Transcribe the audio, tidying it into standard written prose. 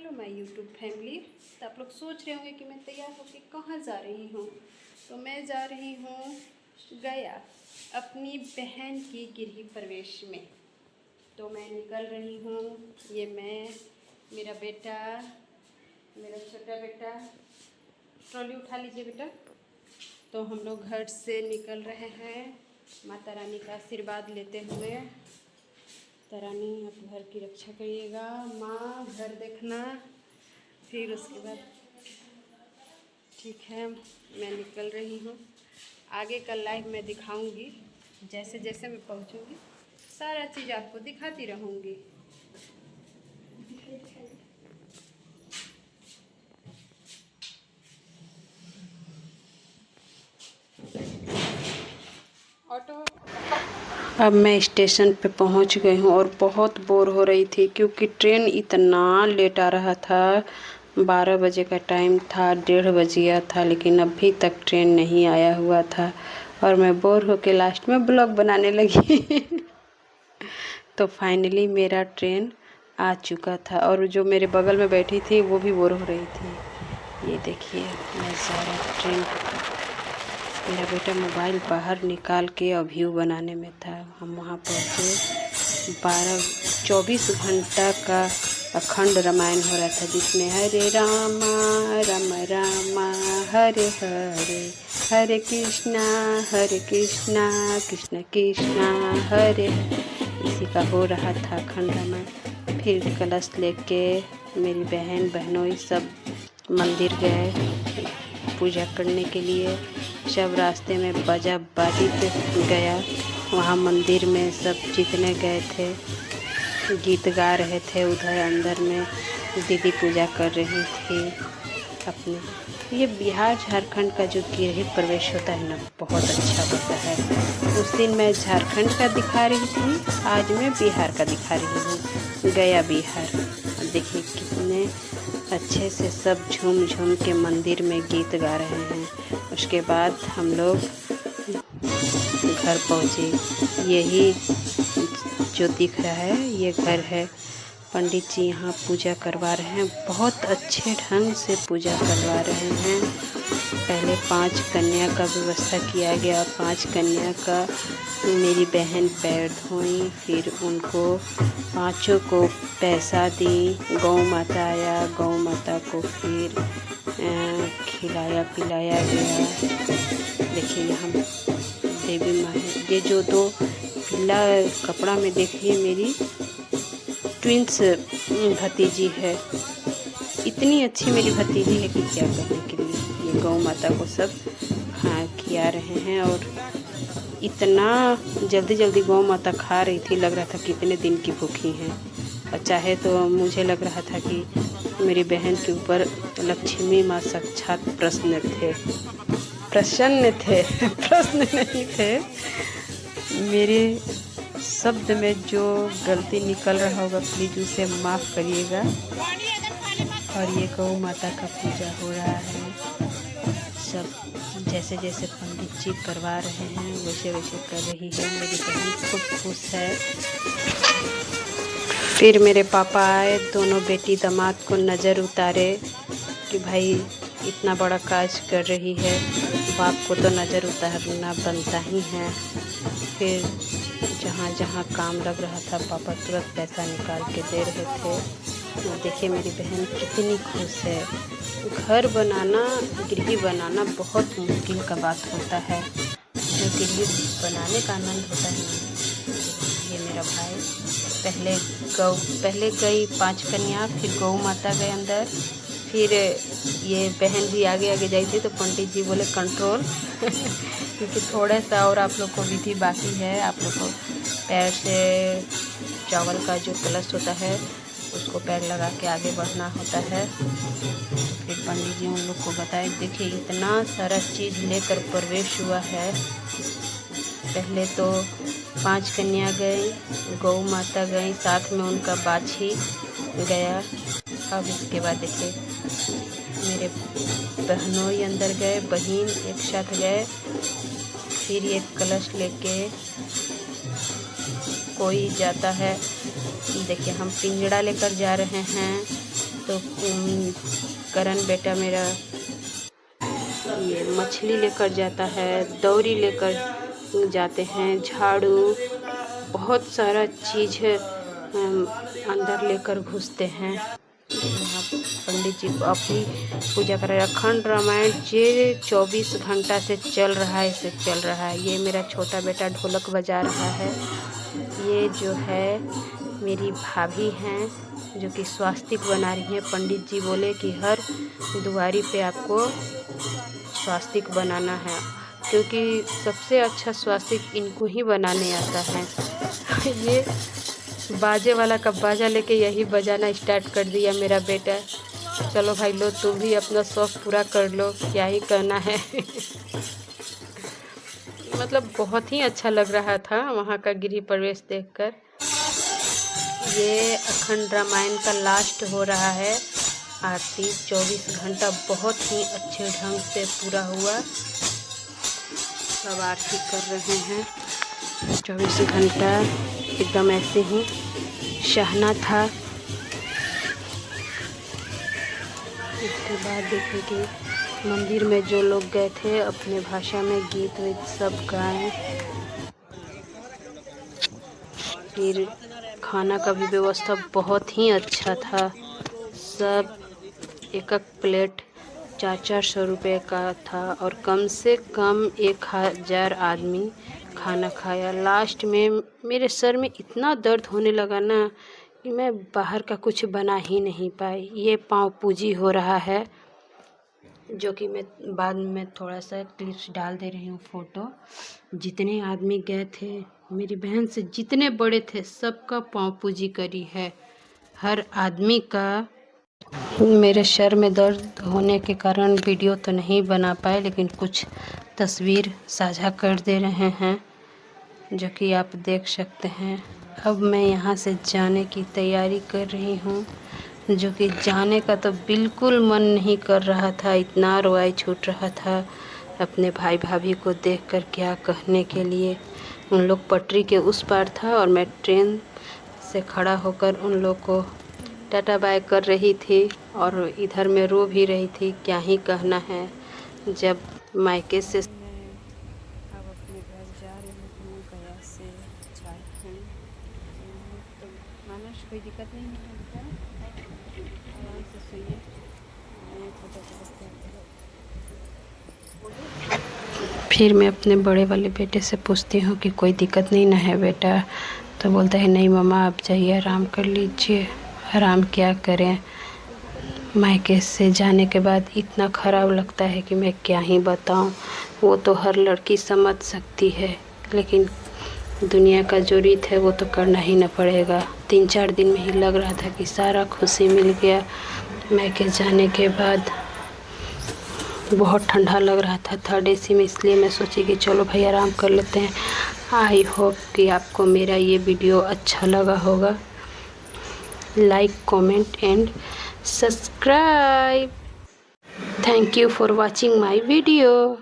Hello my YouTube family. तो आप लोग सोच रहे होंगे कि मैं तैयार होकर कहाँ जा रही हूँ। तो मैं जा रही हूँ गया अपनी बहन की गृह प्रवेश में। तो मैं निकल रही हूँ। ये मैं, मेरा बेटा, मेरा छोटा बेटा, ट्रॉली उठा लीजिए बेटा। तो हम लोग घर से निकल रहे हैं माता रानी का आशीर्वाद लेते हुए। माता रानी आप घर की रक्षा करिएगा, माँ घर देखना। फिर उसके बाद ठीक है, मैं निकल रही हूँ। आगे का लाइव मैं दिखाऊंगी, जैसे जैसे मैं पहुँचूंगी सारा चीज़ आपको दिखाती रहूँगी। ऑटो। अब मैं स्टेशन पे पहुंच गई हूं और बहुत बोर हो रही थी क्योंकि ट्रेन इतना लेट आ रहा था। 12 बजे का टाइम था, 1:30 बज गया था, लेकिन अभी तक ट्रेन नहीं आया हुआ था और मैं बोर होके लास्ट में ब्लॉग बनाने लगी। तो फाइनली मेरा ट्रेन आ चुका था और जो मेरे बगल में बैठी थी वो भी बोर हो रही थी। ये देखिए मैं सारा ट्रेन, मेरा बेटा मोबाइल बाहर निकाल के व्यू बनाने में था। हम वहाँ पहुँचे। 24 घंटा का अखंड रामायण हो रहा था, जिसमें हरे रामा राम रामा हरे हरे हरे कृष्णा कृष्ण कृष्णा हरे हरे, इसी का हो रहा था अखंड रामायण। फिर कलश लेके मेरी बहनों ये सब मंदिर गए पूजा करने के लिए। सब रास्ते में बाजा बाजी पे गया। वहाँ मंदिर में सब जितने गए थे गीत गा रहे थे। उधर अंदर में दीदी पूजा कर रही थी अपने। ये बिहार झारखंड का जो गृह प्रवेश होता है ना, बहुत अच्छा होता है। उस दिन मैं झारखंड का दिखा रही थी, आज मैं बिहार का दिखा रही हूँ, गया बिहार। देखिए कितने अच्छे से सब झूम झूम के मंदिर में गीत गा रहे हैं। उसके बाद हम लोग घर पहुँचे। यही जो दिख रहा है ये घर है। पंडित जी यहाँ पूजा करवा रहे हैं, बहुत अच्छे ढंग से पूजा करवा रहे हैं। पहले 5 कन्या का व्यवस्था किया गया। 5 कन्या का मेरी बहन पैर धोई, फिर उनको 5 को पैसा दी। गौ माता आया, गौ माता को फिर खिलाया पिलाया गया। देखिए यहाँ देवी माँ है। ये जो 2 पीला कपड़ा में देखिए मेरी ट्विंस भतीजी है। इतनी अच्छी मेरी भतीजी है कि क्या कहने के लिए। ये गौ माता को सब खिला रहे हैं और इतना जल्दी जल्दी गौ माता खा रही थी, लग रहा था कितने दिन की भूखी हैं। और चाहे तो मुझे लग रहा था कि मेरी बहन के ऊपर लक्ष्मी माँ साक्षात प्रसन्न थे प्रसन्न नहीं थे। मेरे शब्द में जो गलती निकल रहा होगा प्लीज़ उसे माफ़ करिएगा। और ये गौ माता का पूजा हो रहा है। सब जैसे जैसे पंडित जी करवा रहे हैं वैसे वैसे कर रही है। मेरी बहन खूब खुश है। फिर मेरे पापा आए, दोनों बेटी दामाद को नज़र उतारे कि भाई इतना बड़ा काज कर रही है, बाप को तो नज़र उतारना बनता ही है। फिर जहाँ जहाँ काम लग रहा था पापा तुरंत पैसा निकाल के दे रहे थे। देखिए मेरी बहन कितनी खुश है। घर बनाना, गृह बनाना बहुत मुश्किल का बात होता है। जो गृह बनाने का आनंद होता है ना, ये मेरा भाई पहले गई 5 कन्या, फिर गौ माता गए अंदर, फिर ये बहन भी आगे आगे जाई थी। तो पंडित जी बोले कंट्रोल क्योंकि थोड़ा सा और आप लोग को विधि बाकी है। आप लोग को पैर से चावल का जो कलश होता है उसको पैर लगा के आगे बढ़ना होता है। फिर पंडित जी उन लोग को बताए। देखिए इतना सारा चीज़ लेकर प्रवेश हुआ है। पहले तो 5 कन्या गई, गौ माता गई, साथ में उनका बाछी गया। अब इसके बाद देखिए मेरे बहनों ही अंदर गए, बहन एक साथ गए। फिर ये कलश लेके कोई जाता है। देखिए हम पिंजड़ा लेकर जा रहे हैं। तो करण बेटा मेरा ये मछली लेकर जाता है, दौरी लेकर जाते हैं, झाड़ू, बहुत सारा चीज़ अंदर लेकर घुसते हैं। यहाँ पंडित जी अपनी पूजा कर रहे हैं। अखंड रामायण ये 24 घंटा से चल रहा है। ये मेरा छोटा बेटा ढोलक बजा रहा है। ये जो है मेरी भाभी हैं जो कि स्वास्तिक बना रही हैं। पंडित जी बोले कि हर दुआरी पे आपको स्वास्तिक बनाना है, क्योंकि सबसे अच्छा स्वास्तिक इनको ही बनाने आता है। ये बाजे वाला का बाजा लेके यही बजाना स्टार्ट कर दिया मेरा बेटा। चलो भाई लो तुम भी अपना शौक़ पूरा कर लो, क्या ही करना है। मतलब बहुत ही अच्छा लग रहा था वहाँ का गृह प्रवेश देखकर। ये अखंड रामायण का लास्ट हो रहा है आरती। 24 घंटा बहुत ही अच्छे ढंग से पूरा हुआ। सब आरती कर रहे हैं। 24 घंटा एकदम ऐसे ही शहना था। इसके बाद देखिए कि मंदिर में जो लोग गए थे अपने भाषा में गीत वीत सब गाए। फिर खाना का भी व्यवस्था बहुत ही अच्छा था। सब एक प्लेट 400 रुपये का था और कम से कम 1000 आदमी खाना खाया। लास्ट में मेरे सर में इतना दर्द होने लगा ना कि मैं बाहर का कुछ बना ही नहीं पाई। ये पाँव पूजी हो रहा है, जो कि मैं बाद में थोड़ा सा क्लिप्स डाल दे रही हूँ फ़ोटो। जितने आदमी गए थे, मेरी बहन से जितने बड़े थे, सबका पाँव पूजी करी है हर आदमी का। मेरे सर में दर्द होने के कारण वीडियो तो नहीं बना पाए, लेकिन कुछ तस्वीर साझा कर दे रहे हैं जो कि आप देख सकते हैं। अब मैं यहाँ से जाने की तैयारी कर रही हूँ, जो कि जाने का तो बिल्कुल मन नहीं कर रहा था। इतना रोआई छूट रहा था अपने भाई भाभी को देखकर, क्या कहने के लिए। उन लोग पटरी के उस पार था और मैं ट्रेन से खड़ा होकर उन लोग को टाटा बाय कर रही थी और इधर में रो भी रही थी। क्या ही कहना है। जब मायके से अब अपने घर जा रही हूँ गया से झारखंड, तो मानस कोई दिक्कत नहीं है, आराम से सोइए। फिर मैं अपने बड़े वाले बेटे से पूछती हूँ कि कोई दिक्कत नहीं ना है बेटा, तो बोलता है नहीं मम्मा आप जाइए आराम कर लीजिए। आराम क्या करें, मायके से जाने के बाद इतना ख़राब लगता है कि मैं क्या ही बताऊं। वो तो हर लड़की समझ सकती है, लेकिन दुनिया का जो रीत है वो तो करना ही न पड़ेगा। 3-4 दिन में ही लग रहा था कि सारा खुशी मिल गया। मायके जाने के बाद बहुत ठंडा लग रहा था 3rd AC में, इसलिए मैं सोची कि चलो भाई आराम कर लेते हैं। आई होप कि आपको मेरा ये वीडियो अच्छा लगा होगा। Like, comment and subscribe. Thank you for watching my video.